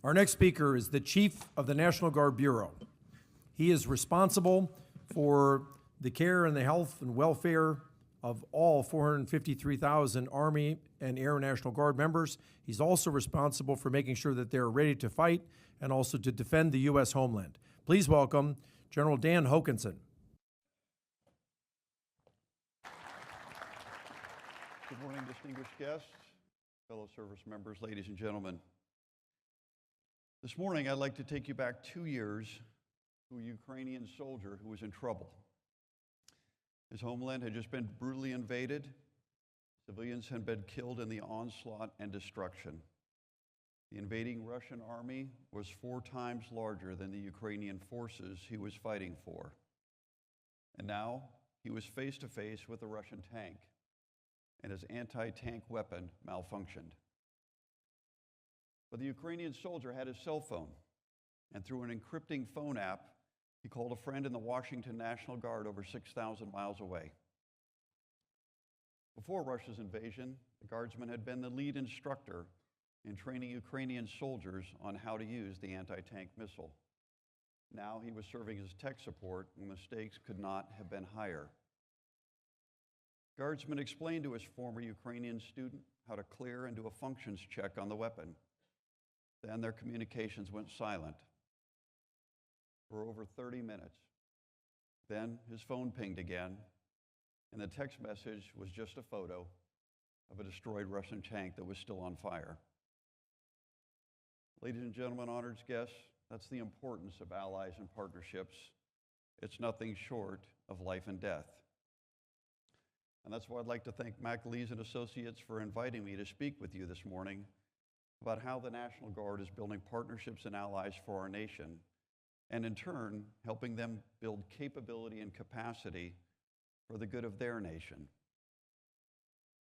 Our next speaker is the Chief of the National Guard Bureau. He is responsible for the care and the health and welfare of all 453,000 Army and Air National Guard members. He's also responsible for making sure that they're ready to fight and also to defend the U.S. homeland. Please welcome General Dan Hokanson. Good morning, distinguished guests, fellow service members, ladies and gentlemen. This morning, I'd like to take you back 2 years to a Ukrainian soldier who was in trouble. His homeland had just been brutally invaded. Civilians had been killed in the onslaught and destruction. The invading Russian army was 4 times larger than the Ukrainian forces he was fighting for. And now he was face to face with a Russian tank, and his anti-tank weapon malfunctioned. But the Ukrainian soldier had his cell phone, and through an encrypting phone app, he called a friend in the Washington National Guard over 6,000 miles away. Before Russia's invasion, the Guardsman had been the lead instructor in training Ukrainian soldiers on how to use the anti-tank missile. Now he was serving as tech support when the stakes could not have been higher. Guardsman explained to his former Ukrainian student how to clear and do a functions check on the weapon. Then their communications went silent for over 30 minutes. Then his phone pinged again, and the text message was just a photo of a destroyed Russian tank that was still on fire. Ladies and gentlemen, honored guests, that's the importance of allies and partnerships. It's nothing short of life and death. And that's why I'd like to thank McAleese and Associates for inviting me to speak with you this morning about how the National Guard is building partnerships and allies for our nation, and in turn, helping them build capability and capacity for the good of their nation.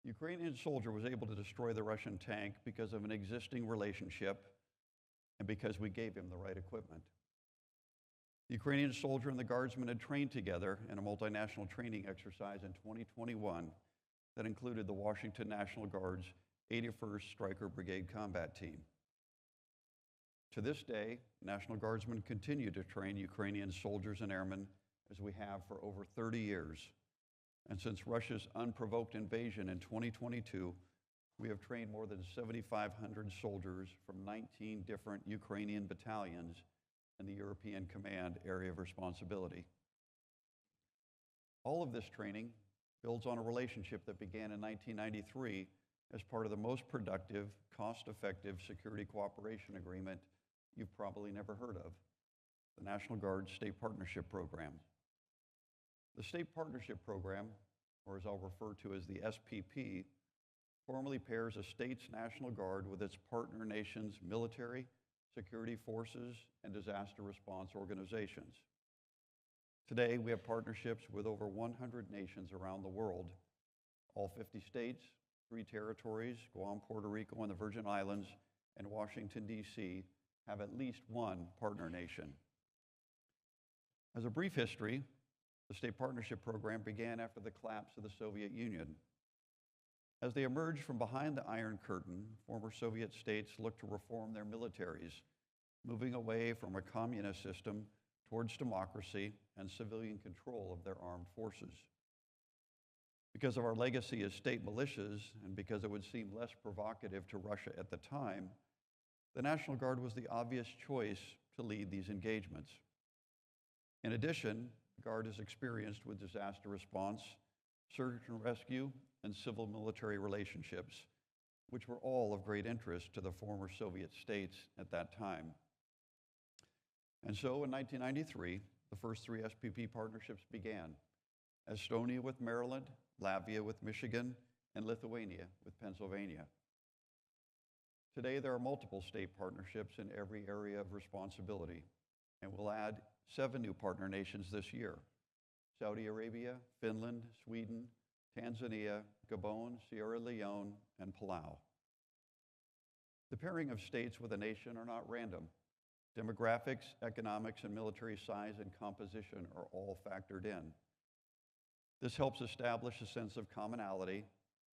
The Ukrainian soldier was able to destroy the Russian tank because of an existing relationship and because we gave him the right equipment. The Ukrainian soldier and the Guardsman had trained together in a multinational training exercise in 2021 that included the Washington National Guard's 81st Stryker Brigade Combat Team. To this day, National Guardsmen continue to train Ukrainian soldiers and airmen as we have for over 30 years. And since Russia's unprovoked invasion in 2022, we have trained more than 7,500 soldiers from 19 different Ukrainian battalions in the European Command Area of Responsibility. All of this training builds on a relationship that began in 1993 as part of the most productive, cost-effective security cooperation agreement you've probably never heard of, the National Guard State Partnership Program. The State Partnership Program, or as I'll refer to as the SPP, formally pairs a state's National Guard with its partner nation's military, security forces, and disaster response organizations. Today, we have partnerships with over 100 nations around the world. All 50 states, 3 territories, Guam, Puerto Rico, and the Virgin Islands, and Washington, D.C., have at least one partner nation. As a brief history, the State Partnership Program began after the collapse of the Soviet Union. As they emerged from behind the Iron Curtain, former Soviet states looked to reform their militaries, moving away from a communist system towards democracy and civilian control of their armed forces. Because of our legacy as state militias, and because it would seem less provocative to Russia at the time, the National Guard was the obvious choice to lead these engagements. In addition, the Guard is experienced with disaster response, search and rescue, and civil-military relationships, which were all of great interest to the former Soviet states at that time. And so in 1993, the first 3 SPP partnerships began: Estonia with Maryland, Latvia with Michigan, and Lithuania with Pennsylvania. Today, there are multiple state partnerships in every area of responsibility, and we'll add 7 new partner nations this year: Saudi Arabia, Finland, Sweden, Tanzania, Gabon, Sierra Leone, and Palau. The pairing of states with a nation are not random. Demographics, economics, and military size and composition are all factored in. This helps establish a sense of commonality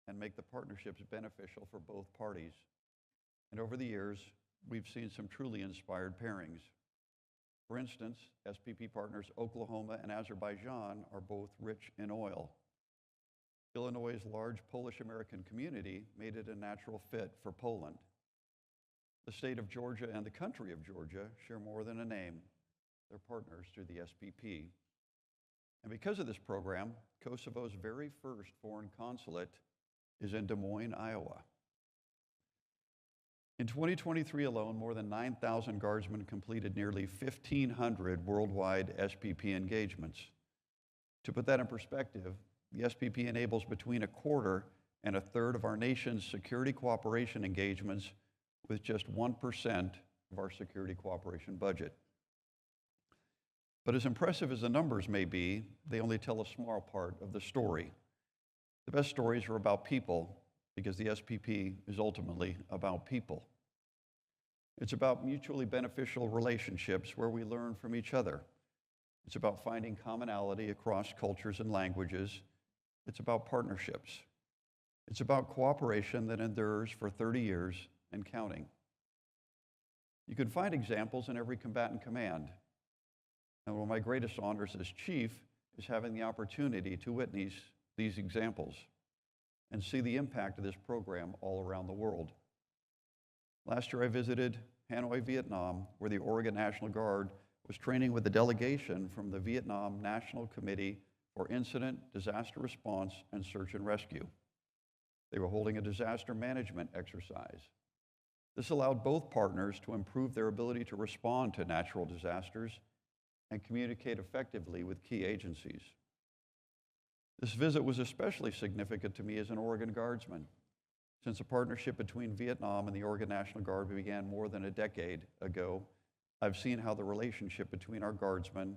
and make the partnerships beneficial for both parties. And over the years, we've seen some truly inspired pairings. For instance, SPP partners Oklahoma and Azerbaijan are both rich in oil. Illinois' large Polish-American community made it a natural fit for Poland. The state of Georgia and the country of Georgia share more than a name. They're partners through the SPP. And because of this program, Kosovo's very first foreign consulate is in Des Moines, Iowa. In 2023 alone, more than 9,000 Guardsmen completed nearly 1,500 worldwide SPP engagements. To put that in perspective, the SPP enables between a quarter and a third of our nation's security cooperation engagements with just 1% of our security cooperation budget. But as impressive as the numbers may be, they only tell a small part of the story. The best stories are about people, because the SPP is ultimately about people. It's about mutually beneficial relationships where we learn from each other. It's about finding commonality across cultures and languages. It's about partnerships. It's about cooperation that endures for 30 years and counting. You can find examples in every combatant command. And one of my greatest honors as chief is having the opportunity to witness these examples and see the impact of this program all around the world. Last year I visited Hanoi, Vietnam, where the Oregon National Guard was training with a delegation from the Vietnam National Committee for Incident, Disaster Response, and Search and Rescue. They were holding a disaster management exercise. This allowed both partners to improve their ability to respond to natural disasters and communicate effectively with key agencies. This visit was especially significant to me as an Oregon Guardsman, since the partnership between Vietnam and the Oregon National Guard began more than a decade ago. I've seen how the relationship between our Guardsmen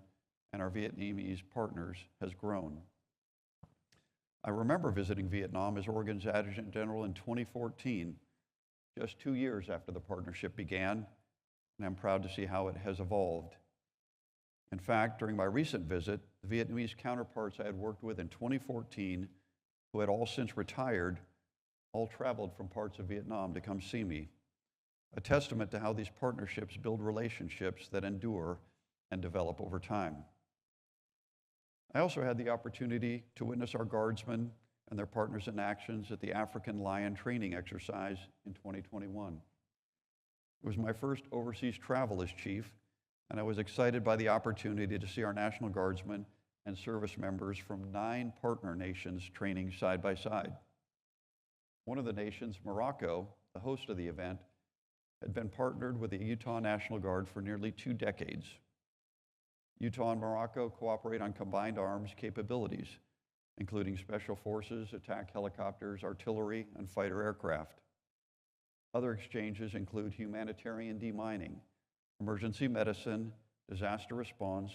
and our Vietnamese partners has grown. I remember visiting Vietnam as Oregon's Adjutant General in 2014, just 2 years after the partnership began, and I'm proud to see how it has evolved. In fact, during my recent visit, the Vietnamese counterparts I had worked with in 2014, who had all since retired, all traveled from parts of Vietnam to come see me, a testament to how these partnerships build relationships that endure and develop over time. I also had the opportunity to witness our Guardsmen and their partners in actions at the African Lion training exercise in 2021. It was my first overseas travel as chief, and I was excited by the opportunity to see our National Guardsmen and service members from 9 partner nations training side by side. One of the nations, Morocco, the host of the event, had been partnered with the Utah National Guard for nearly 2 decades. Utah and Morocco cooperate on combined arms capabilities, including special forces, attack helicopters, artillery, and fighter aircraft. Other exchanges include humanitarian demining, emergency medicine, disaster response,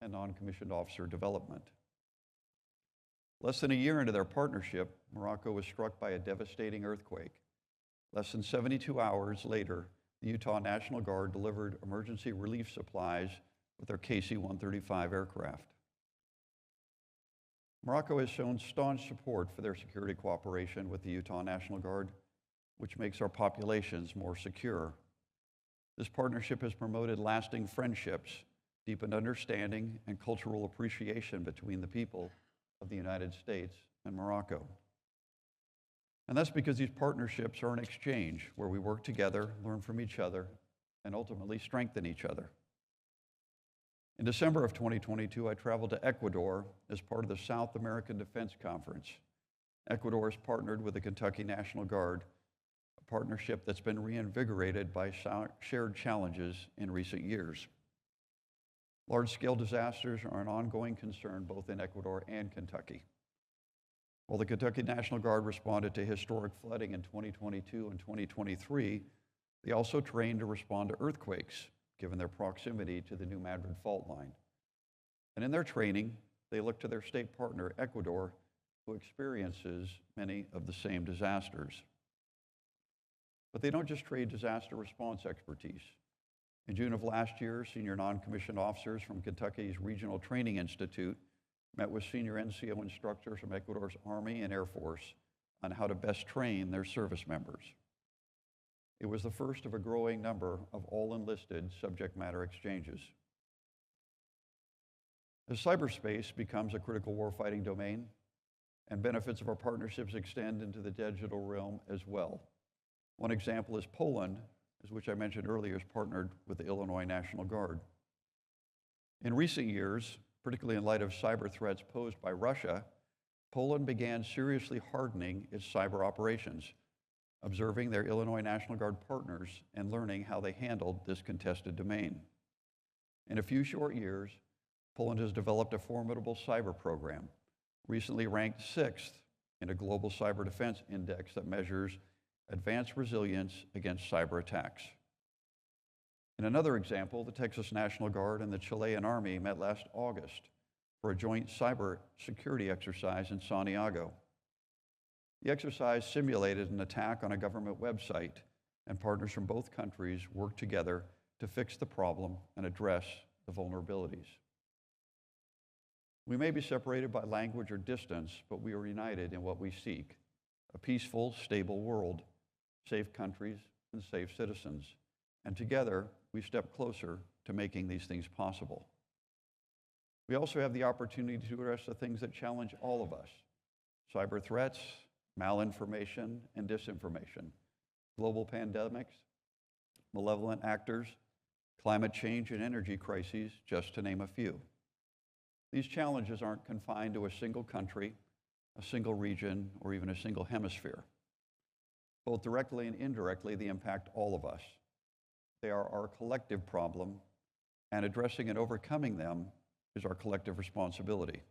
and non-commissioned officer development. Less than a year into their partnership, Morocco was struck by a devastating earthquake. Less than 72 hours later, the Utah National Guard delivered emergency relief supplies with their KC-135 aircraft. Morocco has shown staunch support for their security cooperation with the Utah National Guard, which makes our populations more secure. This partnership has promoted lasting friendships, deepened understanding, and cultural appreciation between the people of the United States and Morocco. And that's because these partnerships are an exchange where we work together, learn from each other, and ultimately strengthen each other. In December of 2022, I traveled to Ecuador as part of the South American Defense Conference. Ecuador has partnered with the Kentucky National Guard, a partnership that's been reinvigorated by shared challenges in recent years. Large-scale disasters are an ongoing concern both in Ecuador and Kentucky. While the Kentucky National Guard responded to historic flooding in 2022 and 2023, they also trained to respond to earthquakes, given their proximity to the New Madrid fault line. And in their training, they look to their state partner, Ecuador, who experiences many of the same disasters. But they don't just trade disaster response expertise. In June of last year, senior non-commissioned officers from Kentucky's Regional Training Institute met with senior NCO instructors from Ecuador's Army and Air Force on how to best train their service members. It was the first of a growing number of all-enlisted subject matter exchanges. As cyberspace becomes a critical warfighting domain, and benefits of our partnerships extend into the digital realm as well. One example is Poland, which I mentioned earlier, is partnered with the Illinois National Guard. In recent years, particularly in light of cyber threats posed by Russia, Poland began seriously hardening its cyber operations, observing their Illinois National Guard partners and learning how they handled this contested domain. In a few short years, Poland has developed a formidable cyber program, recently ranked 6th in a global cyber defense index that measures advanced resilience against cyber attacks. In another example, the Texas National Guard and the Chilean Army met last August for a joint cyber security exercise in Santiago. The exercise simulated an attack on a government website, and partners from both countries worked together to fix the problem and address the vulnerabilities. We may be separated by language or distance, but we are united in what we seek: a peaceful, stable world, safe countries, and safe citizens. And together, we step closer to making these things possible. We also have the opportunity to address the things that challenge all of us: cyber threats, malinformation and disinformation, global pandemics, malevolent actors, climate change and energy crises, just to name a few. These challenges aren't confined to a single country, a single region, or even a single hemisphere. Both directly and indirectly, they impact all of us. They are our collective problem, and addressing and overcoming them is our collective responsibility.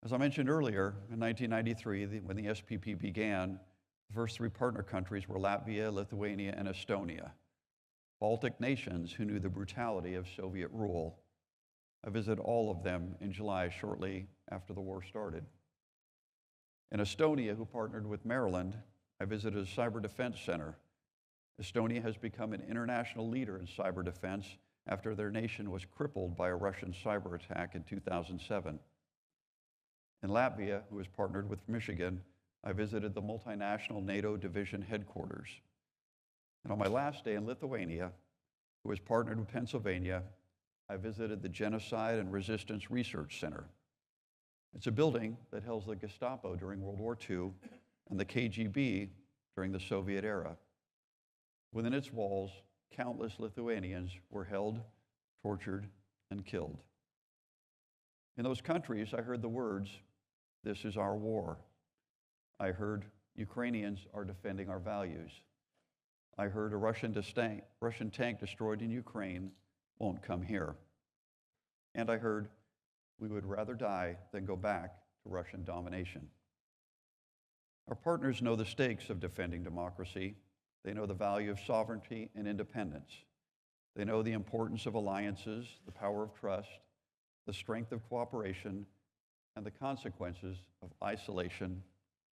As I mentioned earlier, in 1993, when the SPP began, the first 3 partner countries were Latvia, Lithuania, and Estonia, Baltic nations who knew the brutality of Soviet rule. I visited all of them in July, shortly after the war started. In Estonia, who partnered with Maryland, I visited a cyber defense center. Estonia has become an international leader in cyber defense after their nation was crippled by a Russian cyber attack in 2007. In Latvia, who has partnered with Michigan, I visited the multinational NATO division headquarters. And on my last day in Lithuania, who has partnered with Pennsylvania, I visited the Genocide and Resistance Research Center. It's a building that held the Gestapo during World War II and the KGB during the Soviet era. Within its walls, countless Lithuanians were held, tortured, and killed. In those countries, I heard the words, "This is our war." I heard, "Ukrainians are defending our values." I heard, "A Russian tank destroyed in Ukraine won't come here." And I heard, "We would rather die than go back to Russian domination." Our partners know the stakes of defending democracy. They know the value of sovereignty and independence. They know the importance of alliances, the power of trust, the strength of cooperation, and the consequences of isolation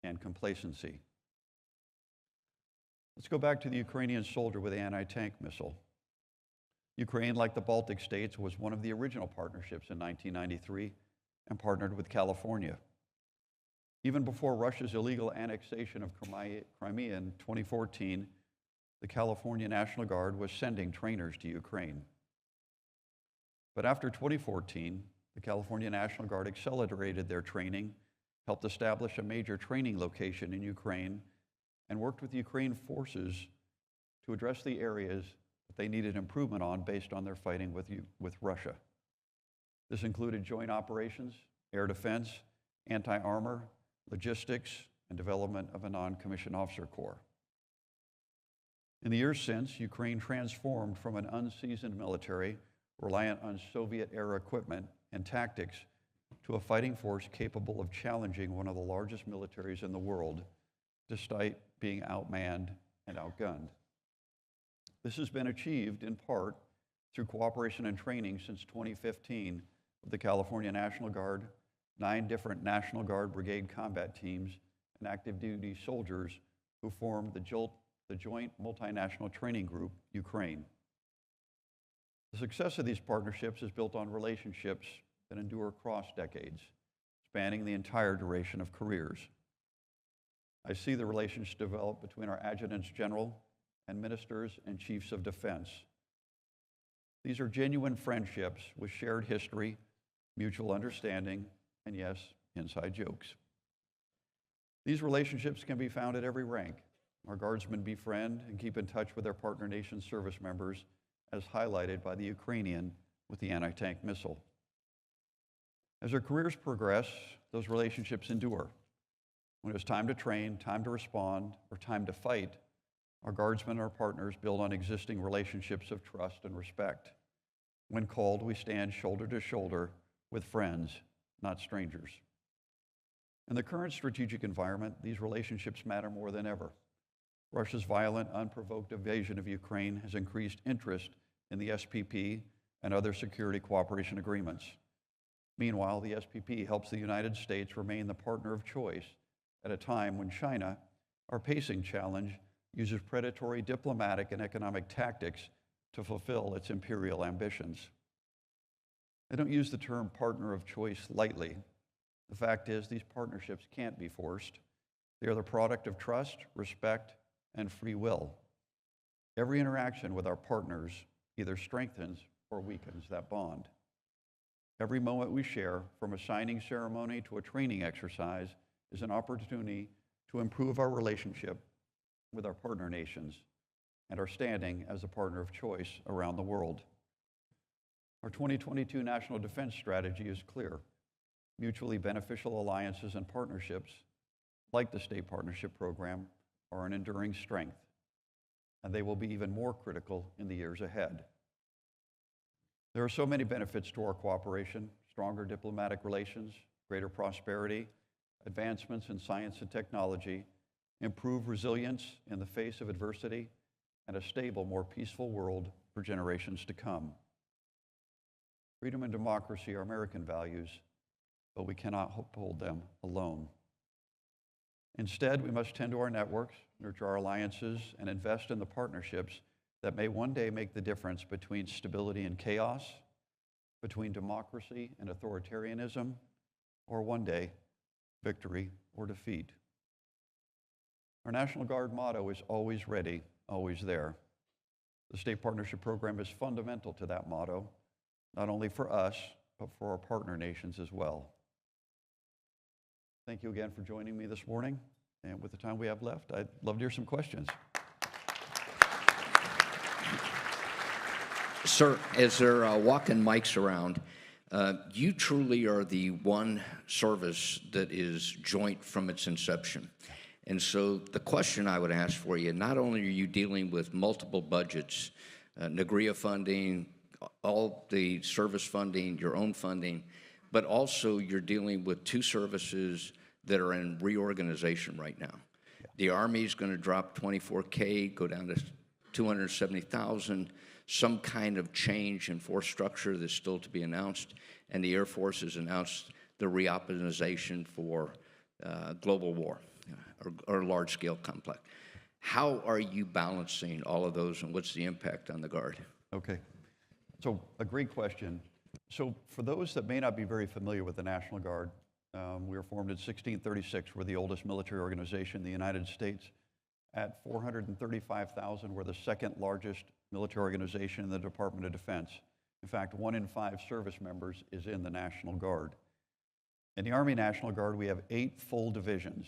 and complacency. Let's go back to the Ukrainian soldier with the anti-tank missile. Ukraine, like the Baltic states, was one of the original partnerships in 1993 and partnered with California. Even before Russia's illegal annexation of Crimea in 2014, the California National Guard was sending trainers to Ukraine. But after 2014, the California National Guard accelerated their training, helped establish a major training location in Ukraine, and worked with Ukraine forces to address the areas that they needed improvement on based on their fighting with Russia. This included joint operations, air defense, anti-armor, logistics, and development of a non-commissioned officer corps. In the years since, Ukraine transformed from an unseasoned military reliant on Soviet-era equipment and tactics to a fighting force capable of challenging one of the largest militaries in the world, despite being outmanned and outgunned. This has been achieved in part through cooperation and training since 2015 with the California National Guard, 9 different National Guard brigade combat teams, and active duty soldiers who formed the Joint Multinational Training Group, Ukraine. The success of these partnerships is built on relationships that endure across decades, spanning the entire duration of careers. I see the relationship develop between our adjutants general and ministers and chiefs of defense. These are genuine friendships with shared history, mutual understanding, and yes, inside jokes. These relationships can be found at every rank. Our guardsmen befriend and keep in touch with their partner nation service members, as highlighted by the Ukrainian with the anti-tank missile. As their careers progress, those relationships endure. When it's time to train, time to respond, or time to fight, our guardsmen and our partners build on existing relationships of trust and respect. When called, we stand shoulder to shoulder with friends, not strangers. In the current strategic environment, these relationships matter more than ever. Russia's violent, unprovoked invasion of Ukraine has increased interest in the SPP and other security cooperation agreements. Meanwhile, the SPP helps the United States remain the partner of choice at a time when China, our pacing challenge, uses predatory diplomatic and economic tactics to fulfill its imperial ambitions. I don't use the term partner of choice lightly. The fact is, these partnerships can't be forced. They are the product of trust, respect, and free will. Every interaction with our partners either strengthens or weakens that bond. Every moment we share, from a signing ceremony to a training exercise, is an opportunity to improve our relationship with our partner nations and our standing as a partner of choice around the world. Our 2022 National Defense Strategy is clear. Mutually beneficial alliances and partnerships, like the State Partnership Program, are an enduring strength, and they will be even more critical in the years ahead. There are so many benefits to our cooperation: stronger diplomatic relations, greater prosperity, advancements in science and technology, improved resilience in the face of adversity, and a stable, more peaceful world for generations to come. Freedom and democracy are American values, but we cannot uphold them alone. Instead, we must tend to our networks, nurture our alliances, and invest in the partnerships that may one day make the difference between stability and chaos, between democracy and authoritarianism, or one day, victory or defeat. Our National Guard motto is always ready, always there. The State Partnership Program is fundamental to that motto, not only for us, but for our partner nations as well. Thank you again for joining me this morning. And with the time we have left, I'd love to hear some questions. Sir, as they're walking mics around, you truly are the one service that is joint from its inception. And so the question I would ask for you, not only are you dealing with multiple budgets, NAGRIA funding, all the service funding, your own funding, but also you're dealing with two services that are in reorganization right now. Yeah. The Army is going to drop $24K, go down to $270,000, some kind of change in force structure that's still to be announced, and the Air Force has announced the reoptimization for global war or large-scale conflict. How are you balancing all of those, and what's the impact on the Guard? Okay, so a great question. So for those that may not be very familiar with the National Guard, we were formed in 1636. We're the oldest military organization in the United States. At 435,000, we're the second largest military organization in the Department of Defense. In fact, 1 in 5 service members is in the National Guard. In the Army National Guard, we have 8 full divisions.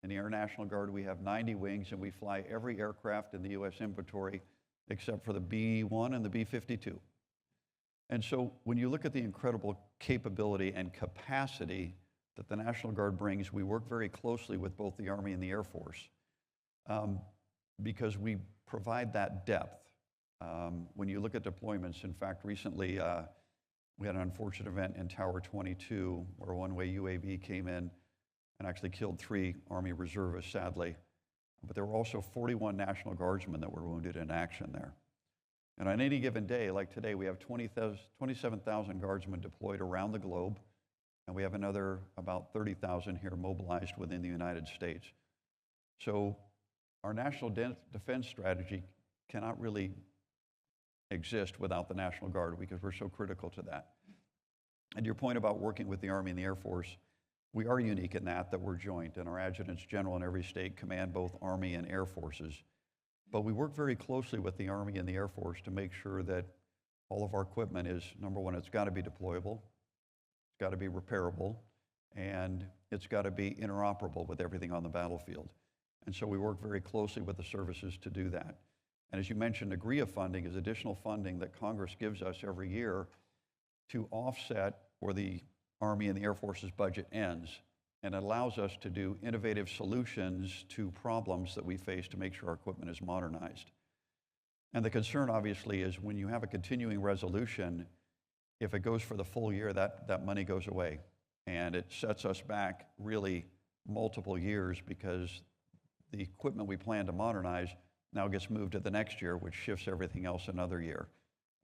In the Air National Guard, we have 90 wings, and we fly every aircraft in the U.S. inventory except for the B-1 and the B-52. And so when you look at the incredible capability and capacity that the National Guard brings, we work very closely with both the Army and the Air Force because we provide that depth. When you look at deployments, in fact, recently we had an unfortunate event in Tower 22 where a one-way UAV came in and actually killed 3 Army reservists, sadly. But there were also 41 National Guardsmen that were wounded in action there. And on any given day, like today, we have 27,000 Guardsmen deployed around the globe, and we have another about 30,000 here mobilized within the United States. So our national defense strategy cannot really exist without the National Guard because we're so critical to that. And your point about working with the Army and the Air Force, We are unique in that we're joint, and our adjutants general in every state command both Army and Air Forces. But we work very closely with the Army and the Air Force to make sure that all of our equipment is, number one, it's got to be deployable, it's got to be repairable, and it's got to be interoperable with everything on the battlefield. And so we work very closely with the services to do that. And as you mentioned, AGRIA funding is additional funding that Congress gives us every year to offset where the Army and the Air Force's budget ends. And it allows us to do innovative solutions to problems that we face to make sure our equipment is modernized. And the concern, obviously, is when you have a continuing resolution, if it goes for the full year, that money goes away. And it sets us back really multiple years because the equipment we plan to modernize now gets moved to the next year, which shifts everything else another year.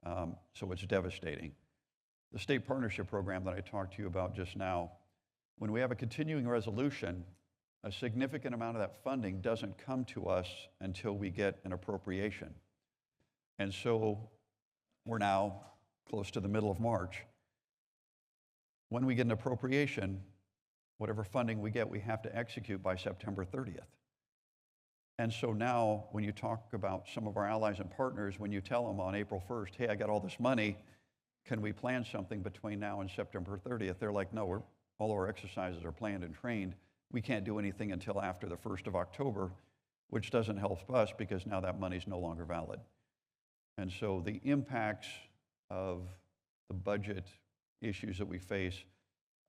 So it's devastating. The state partnership program that I talked to you about just now, when we have a continuing resolution, a significant amount of that funding doesn't come to us until we get an appropriation. And so we're now close to the middle of March. When we get an appropriation, whatever funding we get, we have to execute by September 30th. And so now when you talk about some of our allies and partners, when you tell them on April 1st, hey, I got all this money, can we plan something between now and September 30th? They're like, no, all of our exercises are planned and trained. We can't do anything until after the 1st of October, which doesn't help us because now that money's no longer valid. And so the impacts of the budget issues that we face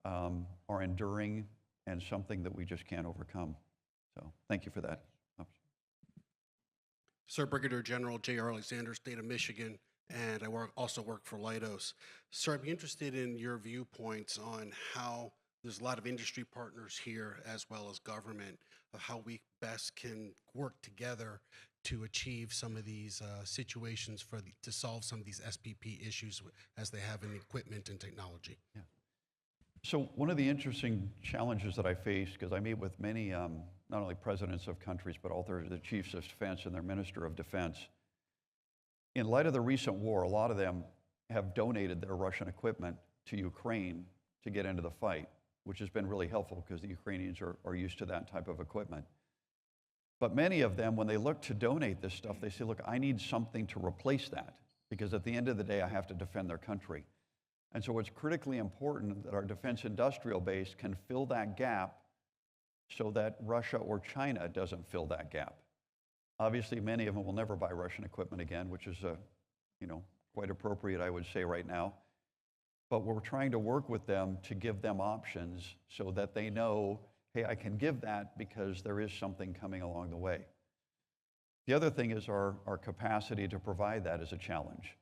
are enduring and something that we just can't overcome. So thank you for that. Sir, Brigadier General J.R. Alexander, State of Michigan, and I also work for Leidos. Sir, I'd be interested in your viewpoints on how there's a lot of industry partners here as well as government of how we best can work together to achieve some of these situations to solve some of these SPP issues as they have in equipment and technology. Yeah. So one of the interesting challenges that I face, because I meet with many, not only presidents of countries, but also the chiefs of defense and their minister of defense. In light of the recent war, a lot of them have donated their Russian equipment to Ukraine to get into the fight, which has been really helpful because the Ukrainians are used to that type of equipment. But many of them, when they look to donate this stuff, they say, look, I need something to replace that because at the end of the day, I have to defend their country. And so it's critically important that our defense industrial base can fill that gap so that Russia or China doesn't fill that gap. Obviously, many of them will never buy Russian equipment again, which is quite appropriate, I would say, right now. But we're trying to work with them to give them options so that they know, hey, I can give that because there is something coming along the way. The other thing is our capacity to provide that is a challenge.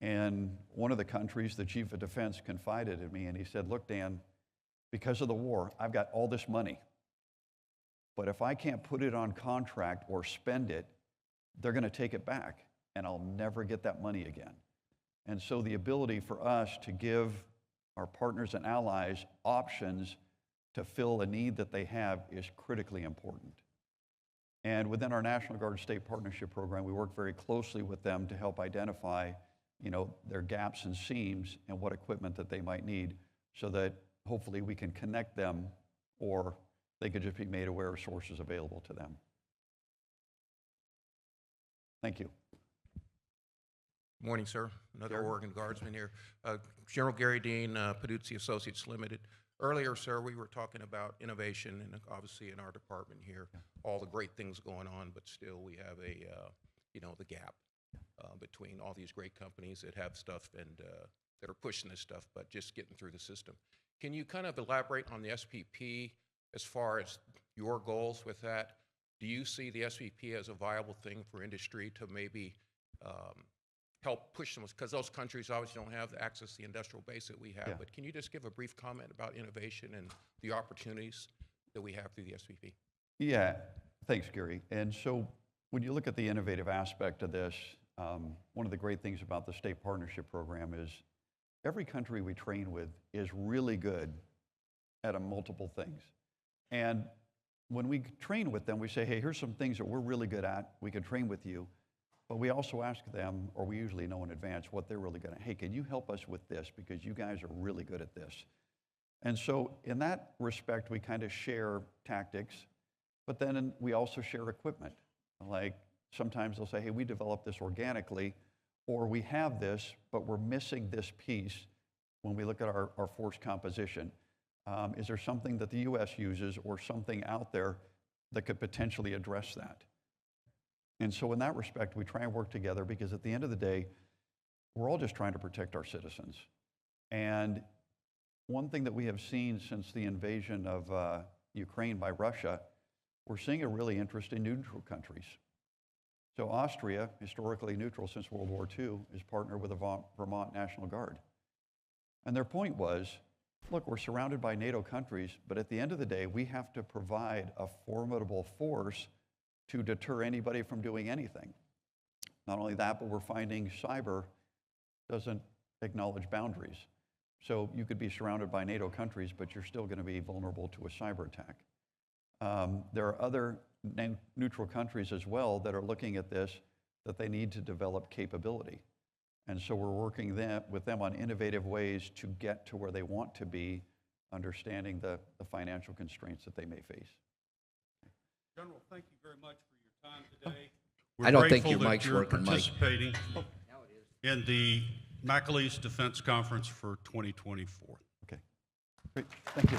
And one of the countries, the chief of defense, confided in me, and he said, look, Dan, because of the war, I've got all this money. But if I can't put it on contract or spend it, they're going to take it back, and I'll never get that money again. And so the ability for us to give our partners and allies options to fill a need that they have is critically important. And within our National Guard State Partnership Program, we work very closely with them to help identify their gaps and seams and what equipment that they might need so that hopefully we can connect them or they could just be made aware of sources available to them. Thank you. Morning, sir. Another Gary. Oregon Guardsman here. General Gary Dean, Peduzzi Associates Limited. Earlier, sir, we were talking about innovation, and obviously in our department here, all the great things going on, but still we have the gap between all these great companies that have stuff and that are pushing this stuff, but just getting through the system. Can you kind of elaborate on the SPP as far as your goals with that? Do you see the SPP as a viable thing for industry to maybe help push them? Because those countries obviously don't have the access to the industrial base that we have. Yeah. But can you just give a brief comment about innovation and the opportunities that we have through the SPP? Yeah, thanks, Gary. And so when you look at the innovative aspect of this, one of the great things about the state partnership program is every country we train with is really good at multiple things. And when we train with them, we say, hey, here's some things that we're really good at. We can train with you. But we also ask them, or we usually know in advance what they're really good at. Hey, can you help us with this? Because you guys are really good at this. And so in that respect, we kind of share tactics, but then we also share equipment. Like sometimes they'll say, hey, we developed this organically, or we have this, but we're missing this piece when we look at our force composition. Is there something that the U.S. uses or something out there that could potentially address that? And so in that respect, we try and work together because at the end of the day, we're all just trying to protect our citizens. And one thing that we have seen since the invasion of Ukraine by Russia, we're seeing a really interest in neutral countries. So Austria, historically neutral since World War II, is partnered with the Vermont National Guard. And their point was, look, we're surrounded by NATO countries, but at the end of the day, we have to provide a formidable force to deter anybody from doing anything. Not only that, but we're finding cyber doesn't acknowledge boundaries. So you could be surrounded by NATO countries, but you're still going to be vulnerable to a cyber attack. There are other neutral countries as well that are looking at this, that they need to develop capability. And so we're working with them on innovative ways to get to where they want to be, understanding the financial constraints that they may face. General, thank you very much for your time today. I don't think We're your grateful mic's that you're working, Mike. participating in the McAleese Defense Conference for 2024. Okay, great, thank you.